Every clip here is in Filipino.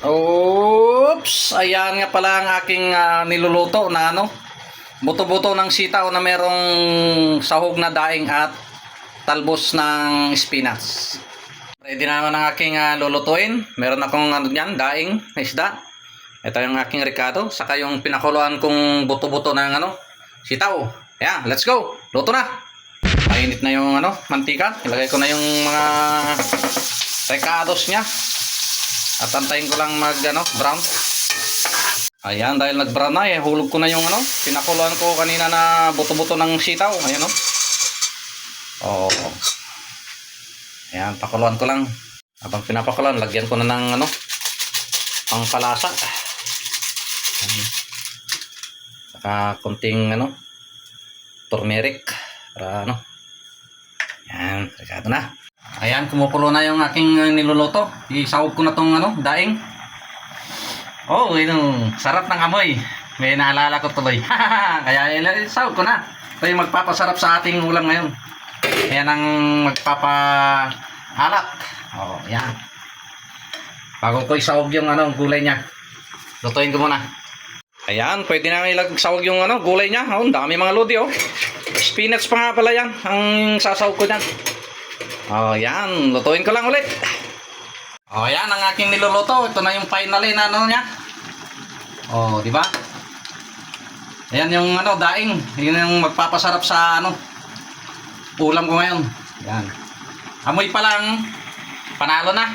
Oops! Ayan nga pala ang aking niluluto na buto-buto ng sitaw na merong sahog na daing at talbos ng spinach. Ready na naman ang aking lulutuin. Meron akong diyan, daing na isda. Ito yung aking ricado, saka yung pinakuluan kong buto-buto ng sitaw. Ayan, let's go! Luto na! Mainit na yung mantika. Ilagay ko na yung mga ricados niya. At antayin ko lang brown. Ayan, dahil nag-brown na, hulog ko na yung pinakuluan ko kanina na buto-buto ng sitaw. Ayan Oh. Ayan, pakuluan ko lang. Habang pinapakuluan, lagyan ko na ng pangpalasa. Saka konting turmeric para Ayan, regado na. Ayan, kumukulo na yung aking niluluto. Isawag ko na tong daing. Oh, sarap ng amoy. May naalala ko tuloy. Kaya isawag ko na. Ito yung magpapasarap sa ating ulam ngayon. Ayan ang magpapaalat. Oh, ayan. Bago ko isawag yung gulay niya. Lutuin ko muna. Ayan, pwede na ilagsawag yung gulay niya. Oh, dami mga lodi Spinach pa nga pala yan ang sasawag ko niyan. Oh, yan. Lutuin ko lang ulit. Oh, yan ang aking niluluto. Ito na yung finally na niya. Oh, di ba? Ayan yung daing. Yun yung magpapasarap sa ulam ko ngayon. Yan. Amoy pa lang. Panalo na.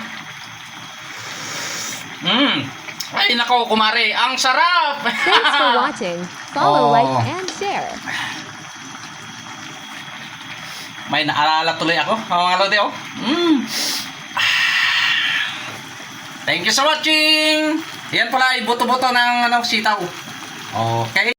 Ay nako, kumare. Ang sarap! Thanks for watching. Follow, like, and share. May naalala tuloy ako. Mga lodi Thank you for watching. Yan pala ay buto-buto ng sitaw. Okay.